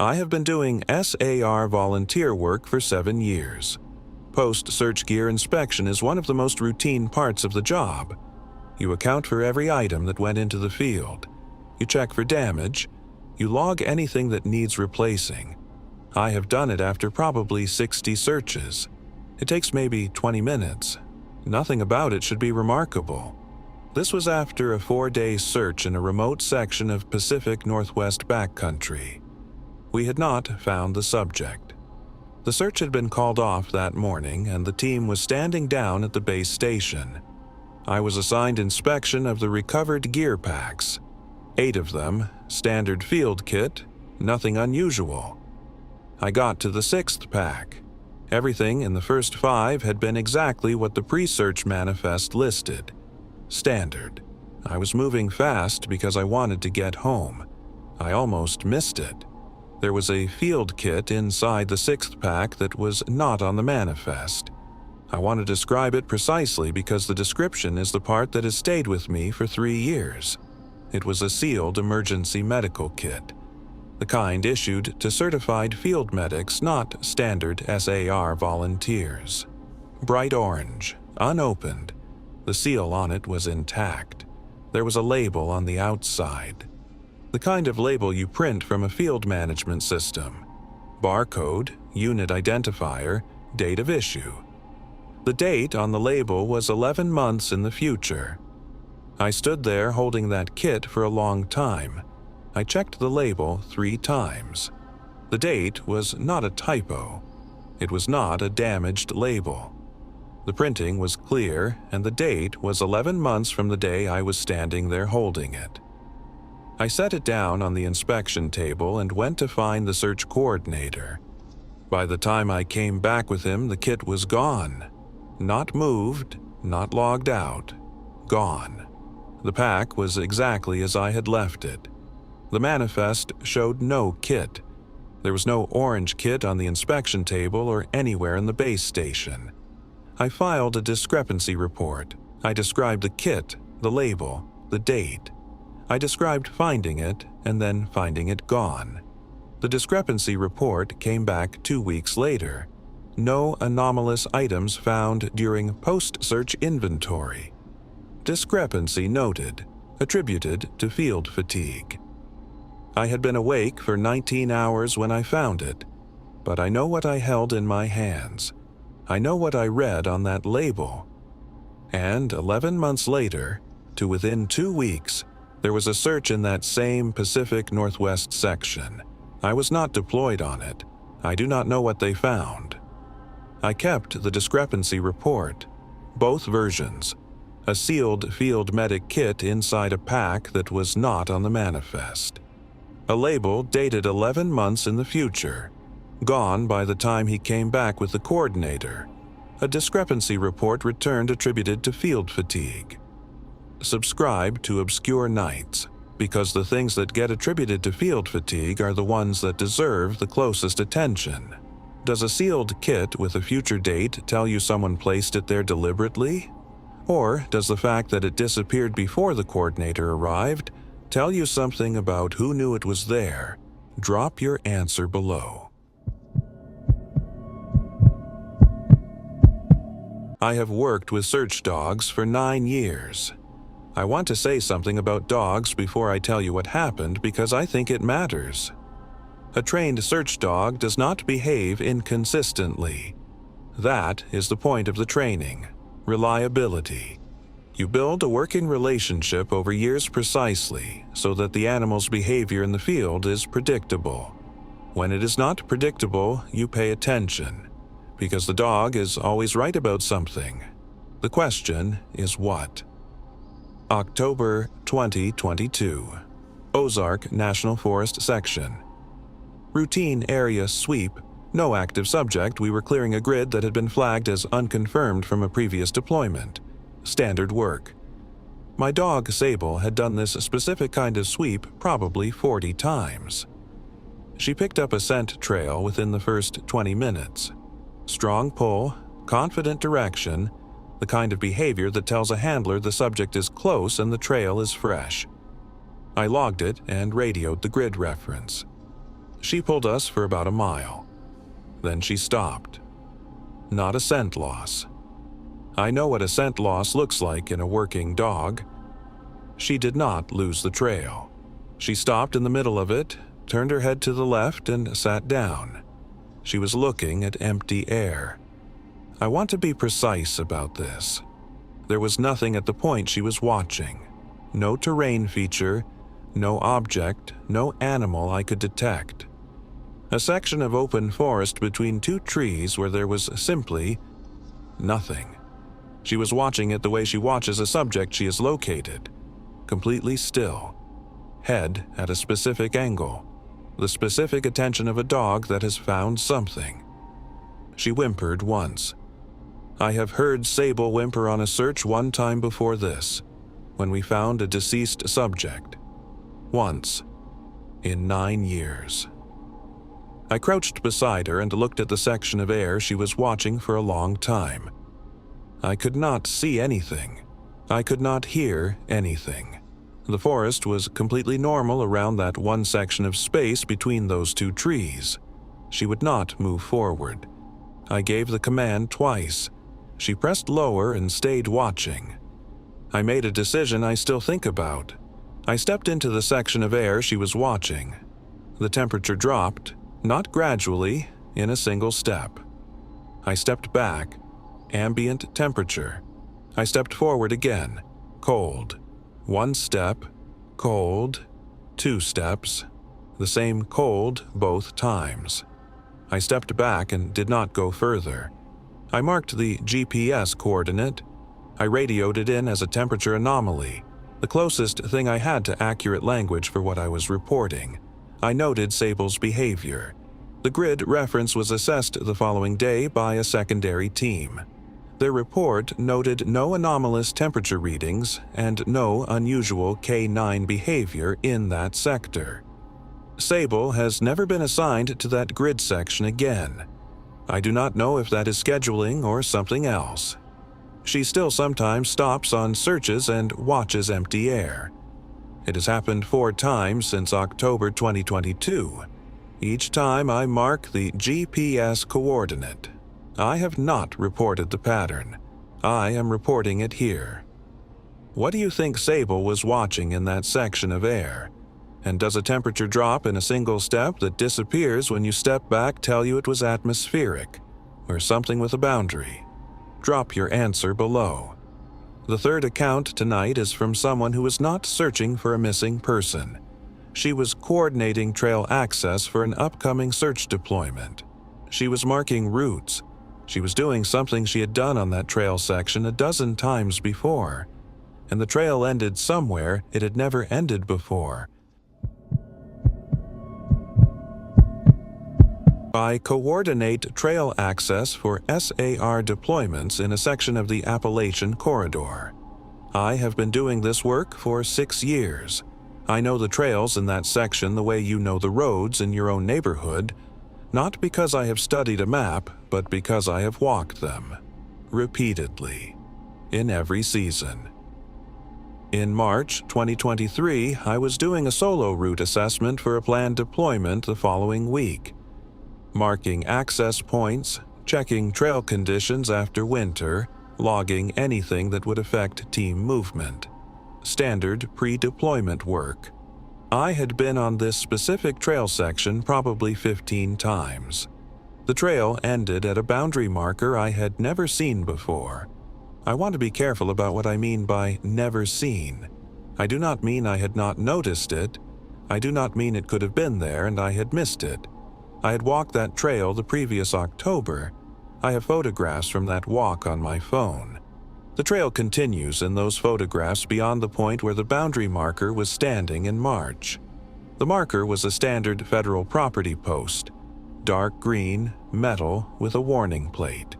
I have been doing SAR volunteer work for 7 years. Post-search gear inspection is one of the most routine parts of the job. You account for every item that went into the field. You check for damage. You log anything that needs replacing. I have done it after probably 60 searches. It takes maybe 20 minutes. Nothing about it should be remarkable. This was after a 4-day search in a remote section of Pacific Northwest backcountry. We had not found the subject. The search had been called off that morning, and the team was standing down at the base station. I was assigned inspection of the recovered gear packs. 8 of them, standard field kit, nothing unusual. I got to the 6th pack. Everything in the first 5 had been exactly what the pre-search manifest listed. Standard. I was moving fast because I wanted to get home. I almost missed it. There was a field kit inside the 6th pack that was not on the manifest. I want to describe it precisely because the description is the part that has stayed with me for 3 years. It was a sealed emergency medical kit. The kind issued to certified field medics, not standard SAR volunteers. Bright orange, unopened. The seal on it was intact. There was a label on the outside. The kind of label you print from a field management system. Barcode, unit identifier, date of issue. The date on the label was 11 months in the future. I stood there holding that kit for a long time. I checked the label 3 times. The date was not a typo. It was not a damaged label. The printing was clear, and the date was 11 months from the day I was standing there holding it. I set it down on the inspection table and went to find the search coordinator. By the time I came back with him, the kit was gone. Not moved, not logged out. Gone. The pack was exactly as I had left it. The manifest showed no kit. There was no orange kit on the inspection table or anywhere in the base station. I filed a discrepancy report. I described the kit, the label, the date. I described finding it and then finding it gone. The discrepancy report came back 2 weeks later. No anomalous items found during post-search inventory. Discrepancy noted, attributed to field fatigue. I had been awake for 19 hours when I found it, but I know what I held in my hands. I know what I read on that label. And 11 months later, to within 2 weeks, there was a search in that same Pacific Northwest section. I was not deployed on it. I do not know what they found. I kept the discrepancy report, both versions, a sealed field medic kit inside a pack that was not on the manifest. A label dated 11 months in the future, gone by the time he came back with the coordinator. A discrepancy report returned attributed to field fatigue. Subscribe to Obscure Nights, because the things that get attributed to field fatigue are the ones that deserve the closest attention. Does a sealed kit with a future date tell you someone placed it there deliberately? Or does the fact that it disappeared before the coordinator arrived tell you something about who knew it was there? Drop your answer below. I have worked with search dogs for 9 years. I want to say something about dogs before I tell you what happened because I think it matters. A trained search dog does not behave inconsistently. That is the point of the training. Reliability. You build a working relationship over years precisely so that the animal's behavior in the field is predictable. When it is not predictable, you pay attention, because the dog is always right about something. The question is what? October 2022. Ozark National Forest Section. Routine area sweep. No active subject. We were clearing a grid that had been flagged as unconfirmed from a previous deployment. Standard work. My dog Sable had done this specific kind of sweep probably 40 times. She picked up a scent trail within the first 20 minutes. Strong pull, confident direction, the kind of behavior that tells a handler the subject is close and the trail is fresh. I logged it and radioed the grid reference. She pulled us for about a mile. Then she stopped. Not a scent loss. I know what a scent loss looks like in a working dog. She did not lose the trail. She stopped in the middle of it, turned her head to the left, and sat down. She was looking at empty air. I want to be precise about this. There was nothing at the point she was watching. No terrain feature, no object, no animal I could detect. A section of open forest between two trees where there was simply nothing. She was watching it the way she watches a subject she has located. Completely still. Head at a specific angle. The specific attention of a dog that has found something. She whimpered once. I have heard Sable whimper on a search one time before this, when we found a deceased subject. Once. In 9 years. I crouched beside her and looked at the section of air she was watching for a long time. I could not see anything. I could not hear anything. The forest was completely normal around that one section of space between those two trees. She would not move forward. I gave the command twice. She pressed lower and stayed watching. I made a decision I still think about. I stepped into the section of air she was watching. The temperature dropped, not gradually, in a single step. I stepped back. Ambient temperature. I stepped forward again. Cold. 1 step. Cold. 2 steps. The same cold both times. I stepped back and did not go further. I marked the GPS coordinate. I radioed it in as a temperature anomaly, the closest thing I had to accurate language for what I was reporting. I noted Sable's behavior. The grid reference was assessed the following day by a secondary team. Their report noted no anomalous temperature readings and no unusual K9 behavior in that sector. Sable has never been assigned to that grid section again. I do not know if that is scheduling or something else. She still sometimes stops on searches and watches empty air. It has happened 4 times since October 2022. Each time I mark the GPS coordinate. I have not reported the pattern. I am reporting it here. What do you think Sable was watching in that section of air? And does a temperature drop in a single step that disappears when you step back tell you it was atmospheric, or something with a boundary? Drop your answer below. The third account tonight is from someone who was not searching for a missing person. She was coordinating trail access for an upcoming search deployment. She was marking routes. She was doing something she had done on that trail section a dozen times before. And the trail ended somewhere it had never ended before. I coordinate trail access for SAR deployments in a section of the Appalachian corridor. I have been doing this work for 6 years. I know the trails in that section the way you know the roads in your own neighborhood, not because I have studied a map, but because I have walked them. Repeatedly. In every season. In March 2023, I was doing a solo route assessment for a planned deployment the following week. Marking access points, checking trail conditions after winter, logging anything that would affect team movement. Standard pre-deployment work. I had been on this specific trail section probably 15 times. The trail ended at a boundary marker I had never seen before. I want to be careful about what I mean by never seen. I do not mean I had not noticed it. I do not mean it could have been there and I had missed it. I had walked that trail the previous October. I have photographs from that walk on my phone. The trail continues in those photographs beyond the point where the boundary marker was standing in March. The marker was a standard federal property post. Dark green, metal with a warning plate.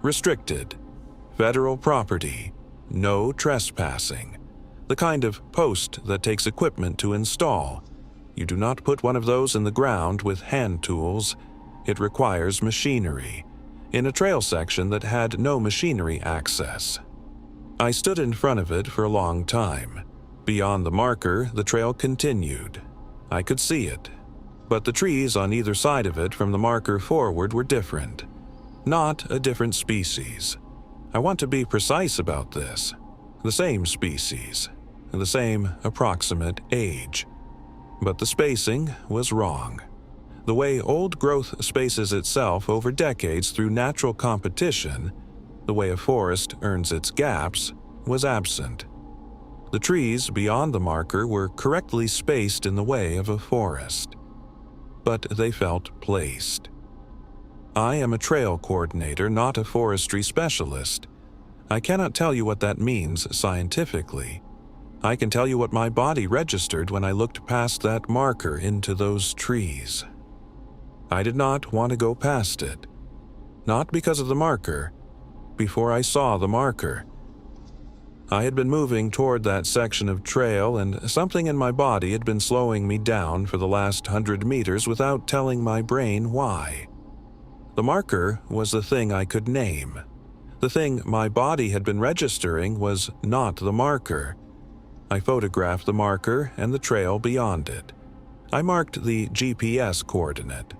Restricted. Federal property. No trespassing. The kind of post that takes equipment to install. You do not put one of those in the ground with hand tools. It requires machinery, in a trail section that had no machinery access. I stood in front of it for a long time. Beyond the marker, the trail continued. I could see it. but the trees on either side of it from the marker forward were different. Not a different species. I want to be precise about this. The same species, the same approximate age. But the spacing was wrong. The way old growth spaces itself over decades through natural competition, the way a forest earns its gaps, was absent. The trees beyond the marker were correctly spaced in the way of a forest, but they felt placed. I am a trail coordinator, not a forestry specialist. I cannot tell you what that means scientifically. I can tell you what my body registered when I looked past that marker into those trees. I did not want to go past it. Not because of the marker. Before I saw the marker, I had been moving toward that section of trail, and something in my body had been slowing me down for the last 100 meters without telling my brain why. The marker was the thing I could name. The thing my body had been registering was not the marker. I photographed the marker and the trail beyond it. I marked the GPS coordinate.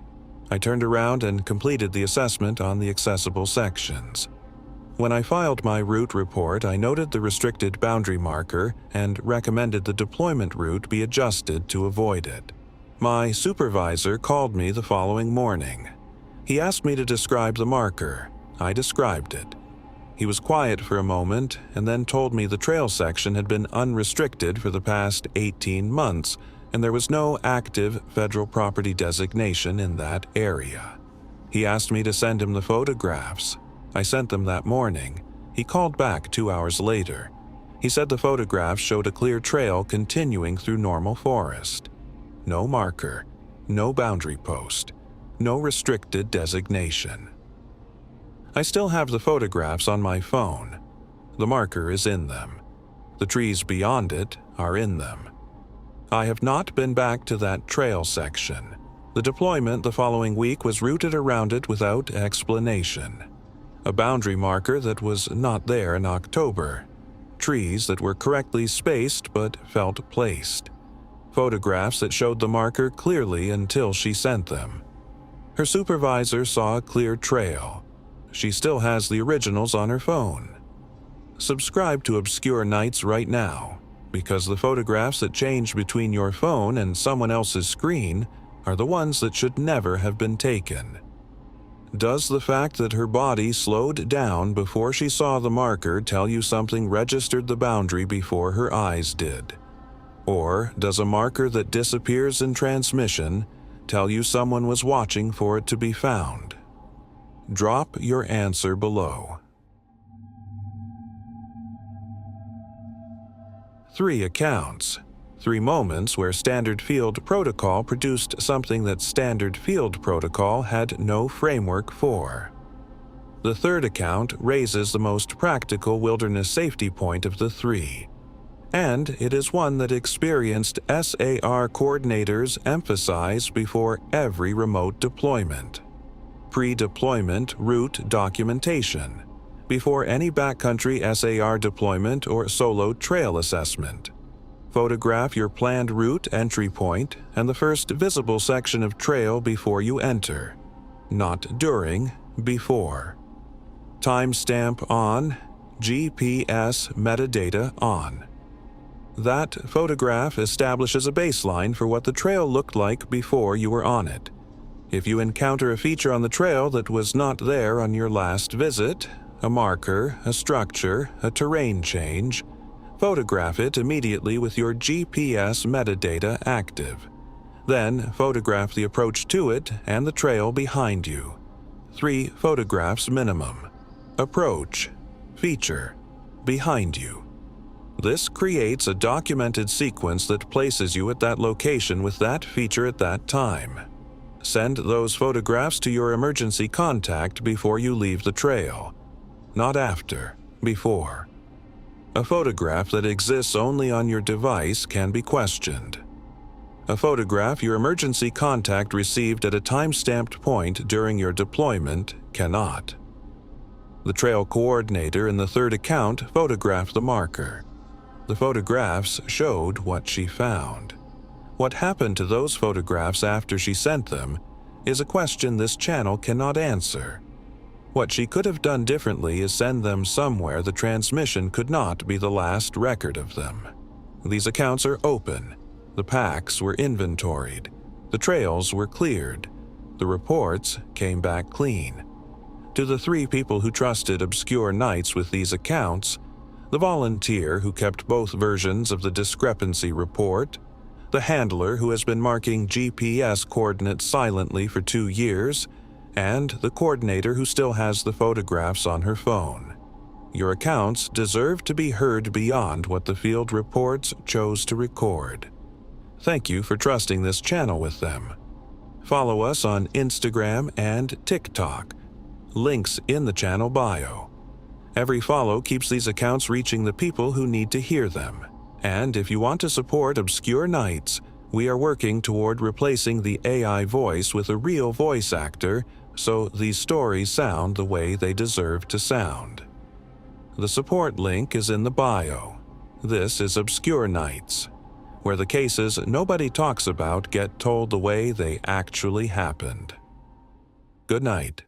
I turned around and completed the assessment on the accessible sections. When I filed my route report, I noted the restricted boundary marker and recommended the deployment route be adjusted to avoid it. My supervisor called me the following morning. He asked me to describe the marker. I described it. He was quiet for a moment and then told me the trail section had been unrestricted for the past 18 months and there was no active federal property designation in that area. He asked me to send him the photographs. I sent them that morning. He called back 2 hours later. He said the photographs showed a clear trail continuing through normal forest. No marker, no boundary post, no restricted designation. I still have the photographs on my phone. The marker is in them. The trees beyond it are in them. I have not been back to that trail section. The deployment the following week was routed around it without explanation. A boundary marker that was not there in October. Trees that were correctly spaced but felt placed. Photographs that showed the marker clearly until she sent them. Her supervisor saw a clear trail. She still has the originals on her phone. Subscribe to Obscure Nights right now, because the photographs that change between your phone and someone else's screen are the ones that should never have been taken. Does the fact that her body slowed down before she saw the marker tell you something registered the boundary before her eyes did? Or does a marker that disappears in transmission tell you someone was watching for it to be found? Drop your answer below. 3 accounts. 3 moments where Standard Field Protocol produced something that Standard Field Protocol had no framework for. The third account raises the most practical wilderness safety point of the 3, and it is one that experienced SAR coordinators emphasize before every remote deployment. Pre-deployment route documentation, before any backcountry SAR deployment or solo trail assessment. Photograph your planned route entry point and the first visible section of trail before you enter. Not during, before. Timestamp on, GPS metadata on. That photograph establishes a baseline for what the trail looked like before you were on it. If you encounter a feature on the trail that was not there on your last visit, a marker, a structure, a terrain change, photograph it immediately with your GPS metadata active. Then photograph the approach to it and the trail behind you. 3 photographs minimum. Approach, feature, behind you. This creates a documented sequence that places you at that location with that feature at that time. Send those photographs to your emergency contact before you leave the trail. Not after, before. A photograph that exists only on your device can be questioned. A photograph your emergency contact received at a time-stamped point during your deployment cannot. The trail coordinator in the third account photographed the marker. The photographs showed what she found. What happened to those photographs after she sent them is a question this channel cannot answer. What she could have done differently is send them somewhere the transmission could not be the last record of them. These accounts are open. The packs were inventoried. The trails were cleared. The reports came back clean. To the 3 people who trusted obscure nights with these accounts, the volunteer who kept both versions of the discrepancy report, the handler who has been marking GPS coordinates silently for 2 years, and the coordinator who still has the photographs on her phone. Your accounts deserve to be heard beyond what the field reports chose to record. Thank you for trusting this channel with them. Follow us on Instagram and TikTok. Links in the channel bio. Every follow keeps these accounts reaching the people who need to hear them. And if you want to support Obscure Nights, we are working toward replacing the AI voice with a real voice actor so these stories sound the way they deserve to sound. The support link is in the bio. This is Obscure Nights, where the cases nobody talks about get told the way they actually happened. Good night.